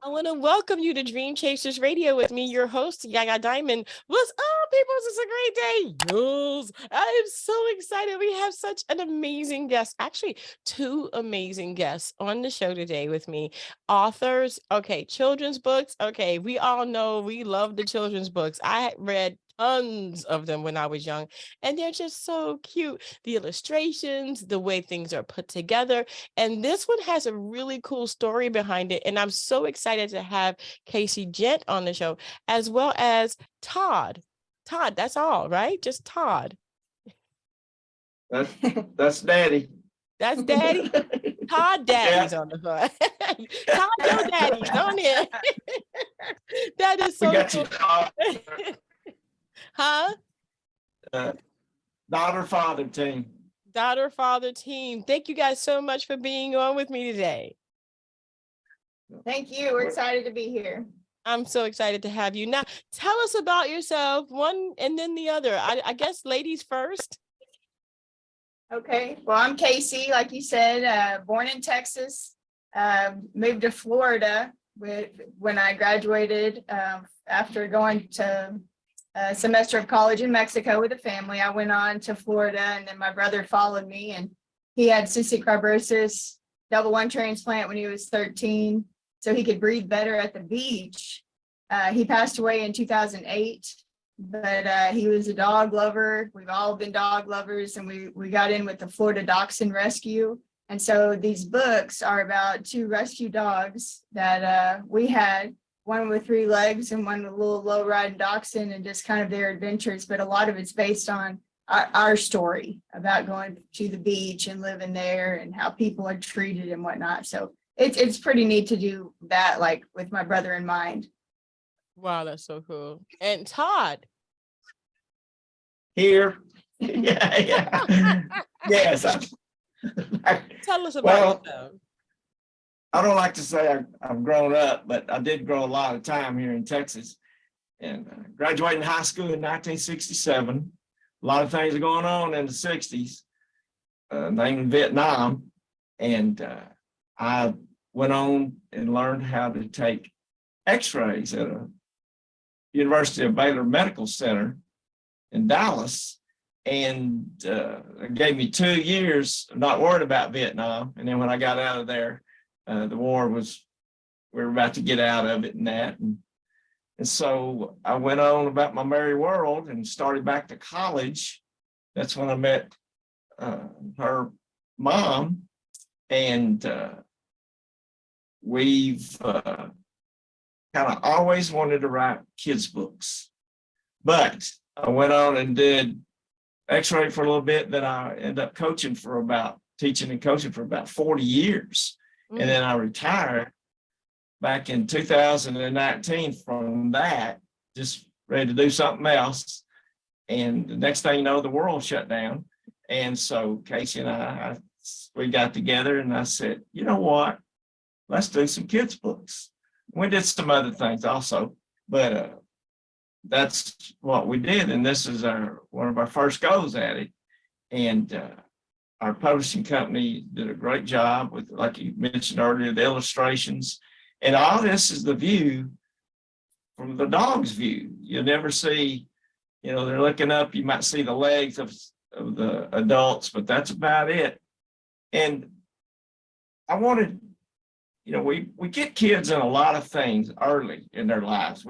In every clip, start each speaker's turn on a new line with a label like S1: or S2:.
S1: I want to welcome you to Dream Chasers Radio with me, your host, Yaya Diamond. What's up, people? It's a great day. Yes, I am so excited. We have such an amazing guest, actually, two amazing guests on the show today with me. Authors, okay, children's books. Okay, we all know we love the children's books. I read tons of them when I was young, and they're just so cute. The illustrations, the way things are put together. And this one has a really cool story behind it. And I'm so excited to have Casey Gent on the show, as well as Todd. Todd, that's all, right? Just Todd.
S2: That's Daddy.
S1: That's Daddy. Todd Daddy's on the phone. Todd, your daddy's on it. That is so cool. Huh?
S2: Daughter-father team.
S1: Daughter-father team. Thank you guys so much for being on with me today.
S3: Thank you. We're excited to be here.
S1: I'm so excited to have you. Now, tell us about yourself, one and then the other. I guess ladies first.
S3: Okay. Well, I'm Casey, like you said, born in Texas, moved to Florida when I graduated after going to a semester of college in Mexico with a family. I went on to Florida, and then my brother followed me, and he had cystic fibrosis, double lung transplant when he was 13, so he could breathe better at the beach. He passed away in 2008, but he was a dog lover. We've all been dog lovers, and we got in with the Florida Dachshund Rescue. And so these books are about two rescue dogs that we had, one with 3 legs and one with a little low-riding dachshund, and just kind of their adventures. But a lot of it's based on our story about going to the beach and living there and how people are treated and whatnot. So it's pretty neat to do that, like with my brother in mind.
S1: Wow, that's so cool. And Todd.
S2: Here. Yeah. Yes.
S1: Tell us about yourself.
S2: I don't like to say I've grown up, but I did grow a lot of time here in Texas. And graduated high school in 1967. A lot of things are going on in the 60s, named Vietnam. And I went on and learned how to take x-rays at a University of Baylor Medical Center in Dallas. And it gave me 2 years of not worried about Vietnam. And then when I got out of there, the war we were about to get out of it and that. And so I went on about my merry world and started back to college. That's when I met her mom. And we've kind of always wanted to write kids' books. But I went on and did x-ray for a little bit. Then I ended up teaching and coaching for about 40 years. And then I retired back in 2019 from that, just ready to do something else. And the next thing you know, the world shut down. And so Casey and we got together, and I said, you know what, let's do some kids' books. We did some other things also, but that's what we did. And this is one of our first goes at it. And our publishing company did a great job with, like you mentioned earlier, the illustrations. And all this is the view from the dog's view. You'll never see, they're looking up, you might see the legs of the adults, but that's about it. And I wanted, we get kids in a lot of things early in their lives.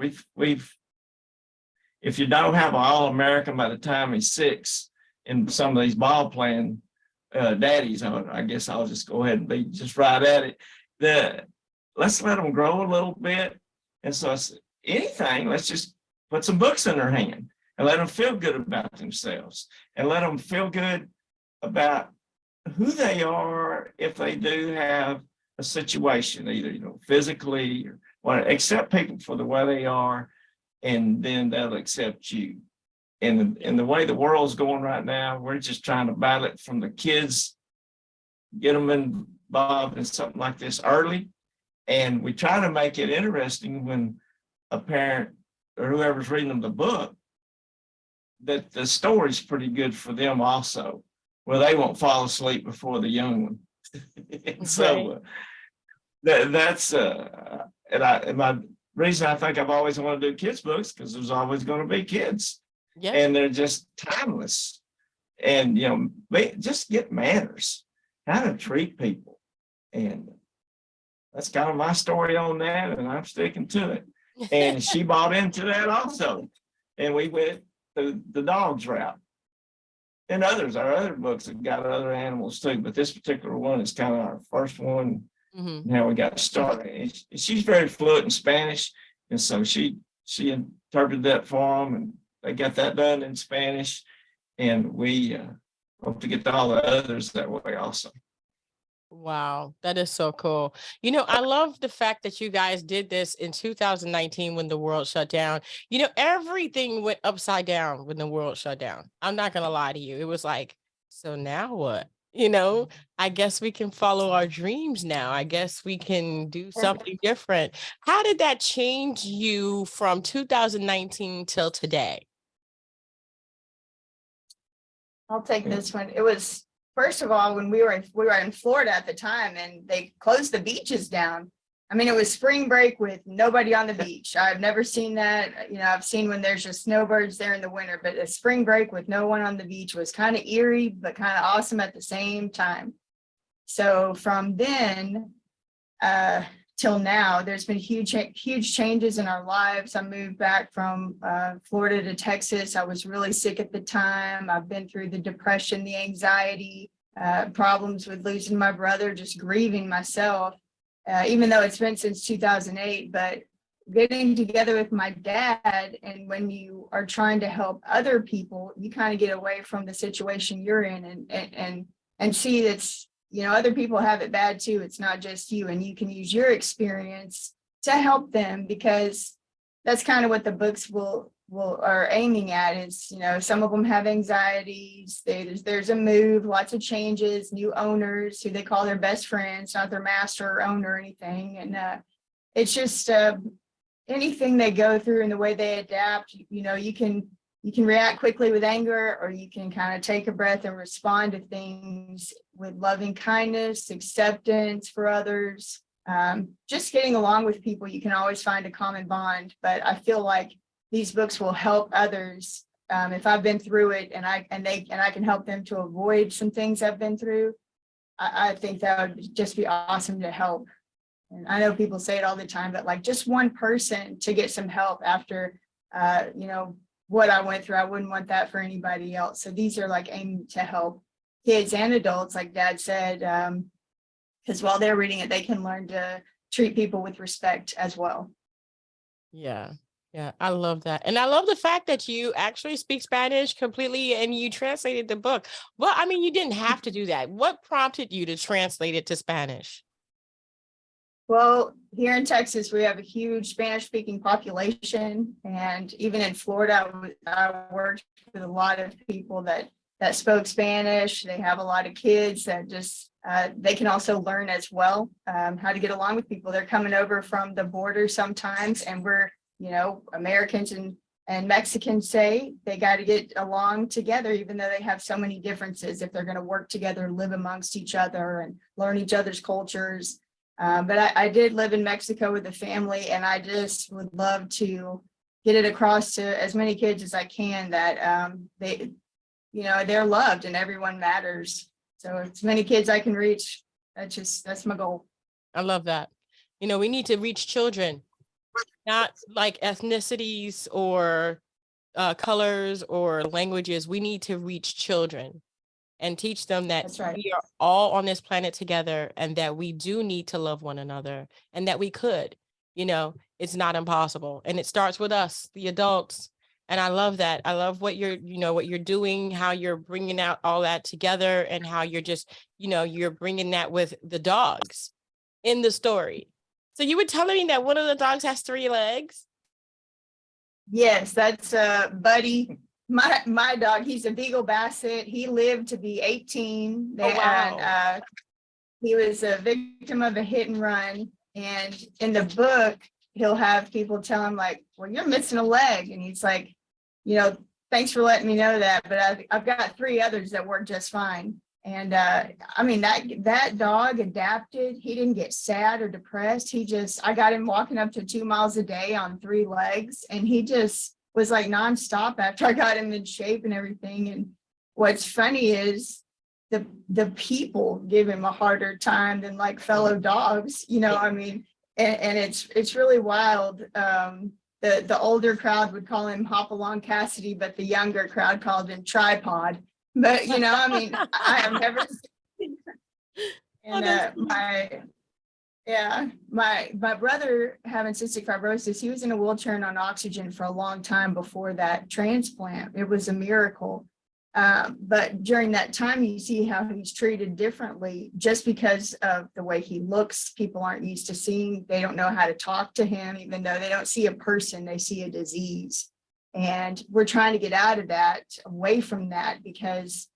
S2: If you don't have an All-American by the time he's 6 in some of these ball playing daddies, I guess I'll just go ahead and be just right at it. Let's let them grow a little bit. And so let's just put some books in their hand and let them feel good about themselves and let them feel good about who they are if they do have a situation, either, physically or want to accept people for the way they are, and then they'll accept you. And the way the world's going right now, we're just trying to battle it from the kids, get them involved in something like this early. And we try to make it interesting when a parent or whoever's reading them the book, that the story's pretty good for them also. well, they won't fall asleep before the young one. So that's and my reason I think I've always wanted to do kids books, because there's always going to be kids, and they're just timeless. And just get manners, how to treat people, and that's kind of my story on that, and I'm sticking to it. And she bought into that also, and we went the dog's route. And our other books have got other animals too, but this particular one is kind of our first one. How we got started. And she's very fluent in Spanish, and so she interpreted that for them, and they got that done in Spanish, and we hope to get to all the others that way also.
S1: Wow, that is so cool. I love the fact that you guys did this in 2019 when the world shut down. Everything went upside down when the world shut down. I'm not going to lie to you. It was like, so now what? I guess we can follow our dreams now. I guess we can do something different. How did that change you from 2019 till today?
S3: I'll take this one. It was, first of all, when we were in Florida at the time, and they closed the beaches down. I mean, it was spring break with nobody on the beach. I've never seen that. I've seen when there's just snowbirds there in the winter, but a spring break with no one on the beach was kind of eerie, but kind of awesome at the same time. So from then till now, there's been huge changes in our lives. I moved back from Florida to Texas. I was really sick at the time. I've been through the depression, the anxiety, problems with losing my brother, just grieving myself. Even though it's been since 2008, but getting together with my dad, and when you are trying to help other people, you kind of get away from the situation you're in, and see that's, other people have it bad too. It's not just you, and you can use your experience to help them, because that's kind of what the books are aiming at is, some of them have anxieties. There's a move, lots of changes, new owners who they call their best friends, not their master or owner or anything. And it's just anything they go through and the way they adapt. You can react quickly with anger, or you can kind of take a breath and respond to things with loving kindness, acceptance for others. Just getting along with people, you can always find a common bond. But I feel like these books will help others. If I've been through it, and I can help them to avoid some things I've been through, I think that would just be awesome to help. And I know people say it all the time, but like just one person to get some help after, what I went through, I wouldn't want that for anybody else. So these are like aimed to help kids and adults, like Dad said, because while they're reading it, they can learn to treat people with respect as well.
S1: Yeah, I love that. And I love the fact that you actually speak Spanish completely and you translated the book. Well, I mean, you didn't have to do that. What prompted you to translate it to Spanish?
S3: Well, here in Texas, we have a huge Spanish-speaking population, and even in Florida, I worked with a lot of people that spoke Spanish. They have a lot of kids that just they can also learn as well how to get along with people. They're coming over from the border sometimes, and we're Americans and Mexicans say they got to get along together, even though they have so many differences. If they're going to work together, live amongst each other, and learn each other's cultures. But I did live in Mexico with a family, and I just would love to get it across to as many kids as I can that they're loved and everyone matters. So as many kids I can reach, that's my goal.
S1: I love that. We need to reach children, not like ethnicities or colors or languages. We need to reach children and teach them that we are all on this planet together, and that we do need to love one another, and that we could, it's not impossible. And it starts with us, the adults. And I love that. I love what you're doing, how you're bringing out all that together, and how you're just, you're bringing that with the dogs in the story. So you were telling me that one of the dogs has 3 legs?
S3: Yes, that's Buddy. My dog, he's a Beagle Basset. He lived to be 18.
S1: Oh, wow.
S3: And he was a victim of a hit and run. And in the book, he'll have people tell him like, well, you're missing a leg. And he's like, thanks for letting me know that. But I've got 3 others that work just fine. And I mean, that dog adapted. He didn't get sad or depressed. I got him walking up to 2 miles a day on 3 legs, and he just was like nonstop after I got him in shape and everything. And what's funny is the people give him a harder time than like fellow dogs, I mean, and it's really wild. The older crowd would call him Hopalong Cassidy, but the younger crowd called him Tripod. But I mean, I have never seen. And my brother having cystic fibrosis, he was in a wheelchair and on oxygen for a long time before that transplant. It was a miracle. But during that time, you see how he's treated differently just because of the way he looks. People aren't used to seeing, they don't know how to talk to him, even though they don't see a person, they see a disease. And we're trying to get out of that, away from that, because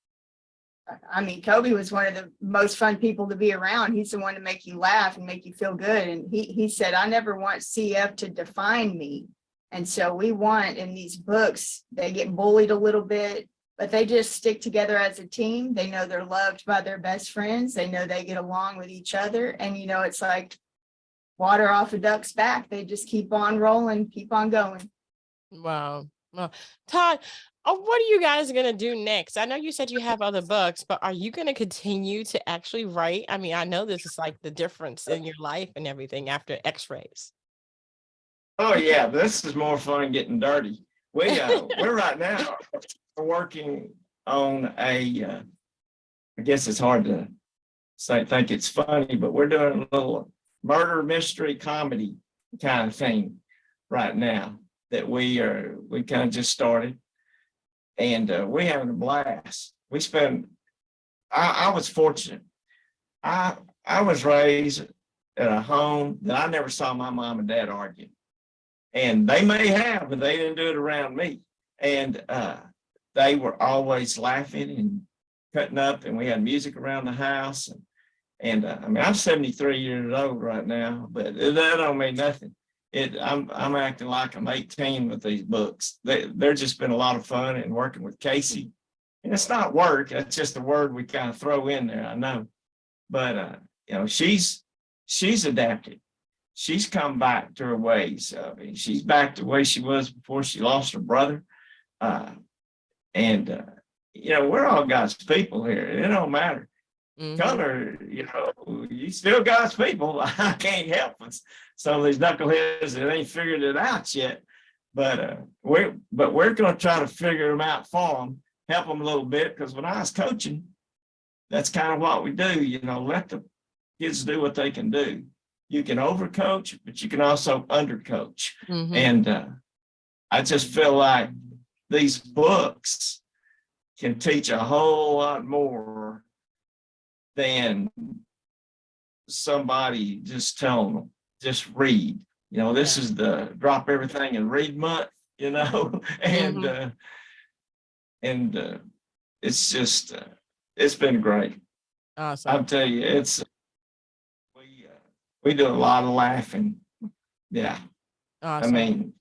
S3: I mean, Kobe was one of the most fun people to be around. He's the one to make you laugh and make you feel good. And he said, I never want CF to define me. And so we want, in these books, they get bullied a little bit, but they just stick together as a team. They know they're loved by their best friends. They know they get along with each other. And, it's like water off a duck's back. They just keep on rolling, keep on going.
S1: Wow. Well, Todd, what are you guys going to do next? I know you said you have other books, but are you going to continue to actually write? I mean, I know this is like the difference in your life and everything after X-rays.
S2: Oh yeah, this is more fun getting dirty. We're right now working on I guess it's hard to think it's funny, but we're doing a little murder mystery comedy kind of thing right now that we kind of just started, and we're having a blast. I was fortunate. I was raised at a home that I never saw my mom and dad argue. And they may have, but they didn't do it around me. And they were always laughing and cutting up, and we had music around the house. And I mean, I'm 73 years old right now, but that don't mean nothing. I'm acting like I'm 18 with these books. They're just been a lot of fun, and working with Casey. And it's not work, that's just a word we kind of throw in there, I know. But she's adapted. She's come back to her ways. She's back to the way she was before she lost her brother. We're all God's people here. It don't matter. Mm-hmm. Color, you still God's people. I can't help it. Some of these knuckleheads that ain't figured it out yet. But we're going to try to figure them out for them, help them a little bit. Because when I was coaching, that's kind of what we do. Let the kids do what they can do. You can overcoach, but you can also undercoach. Mm-hmm. And I just feel like these books can teach a whole lot more than somebody just telling them, just read. This is the drop everything and read month, and mm-hmm. It's just, it's been great. Awesome. I'll tell you, we do a lot of laughing. Yeah. Awesome. I mean,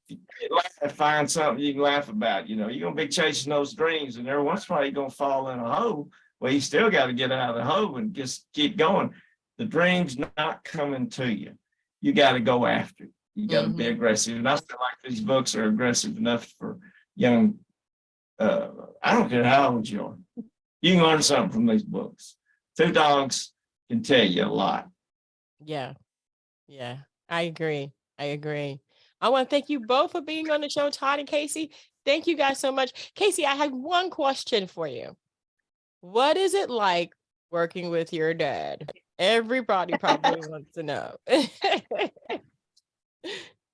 S2: find something you can laugh about. You're going to be chasing those dreams, and every once in a while you're going to fall in a hole. Well, you still got to get out of the hole and just keep going. The dream's not coming to you. You got to go after it. You got to mm-hmm. be aggressive. And I feel like these books are aggressive enough for young, I don't care how old you are. You can learn something from these books. 2 dogs can tell you a lot.
S1: Yeah. Yeah, I agree. I want to thank you both for being on the show, Todd and Casey. Thank you guys so much. Casey, I have one question for you. What is it like working with your dad? Everybody probably wants to know.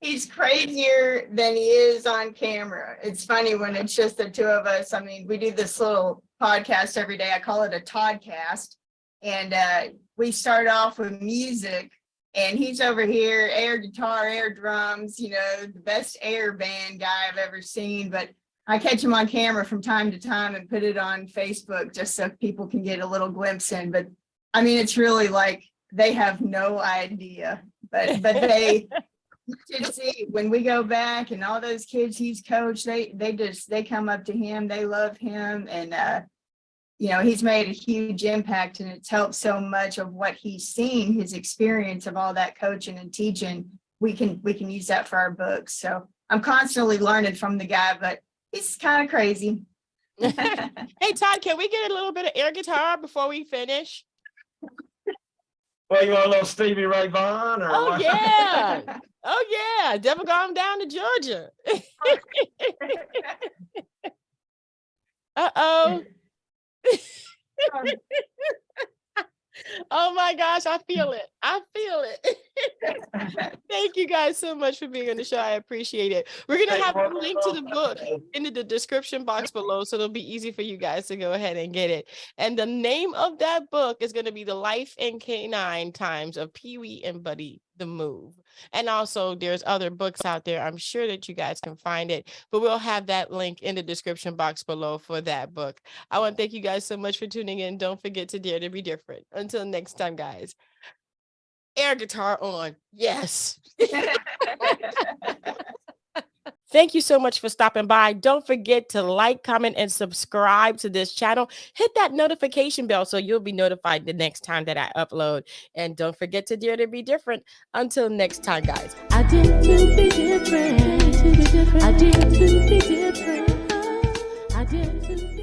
S3: He's crazier than he is on camera. It's funny when it's just the 2 of us. I mean, we do this little podcast every day. I call it a Toddcast. And we start off with music. And he's over here, air guitar, air drums, the best air band guy I've ever seen. But I catch him on camera from time to time and put it on Facebook just so people can get a little glimpse in. But I mean, it's really like they have no idea. But they to see when we go back and all those kids he's coached, they come up to him, they love him, and he's made a huge impact, and it's helped so much of what he's seen, his experience of all that coaching and teaching. We can use that for our books. So I'm constantly learning from the guy, but he's kind of crazy.
S1: Hey, Todd, can we get a little bit of air guitar before we finish?
S2: Well, you want a little Stevie Ray Vaughan? Or
S1: Oh,
S2: what?
S1: yeah. Oh, yeah. Devil gone down to Georgia. Uh-oh. Oh my gosh, I feel it. I feel it. Thank you guys so much for being on the show. I appreciate it. We're going to have a link to the book in the description box below, so it'll be easy for you guys to go ahead and get it. And the name of that book is going to be The Life in Canine Times of Pee-wee and Buddy the Move. And also there's other books out there. I'm sure that you guys can find it, but we'll have that link in the description box below for that book. I want to thank you guys so much for tuning in. Don't forget to dare to be different. Until next time, guys. Air guitar on. Yes. Thank you so much for stopping by. Don't forget to like, comment, and subscribe to this channel. Hit that notification bell so you'll be notified the next time that I upload. And don't forget to dare to be different. Until next time, guys.
S4: I dare to be different. I dare to be different. I dare to be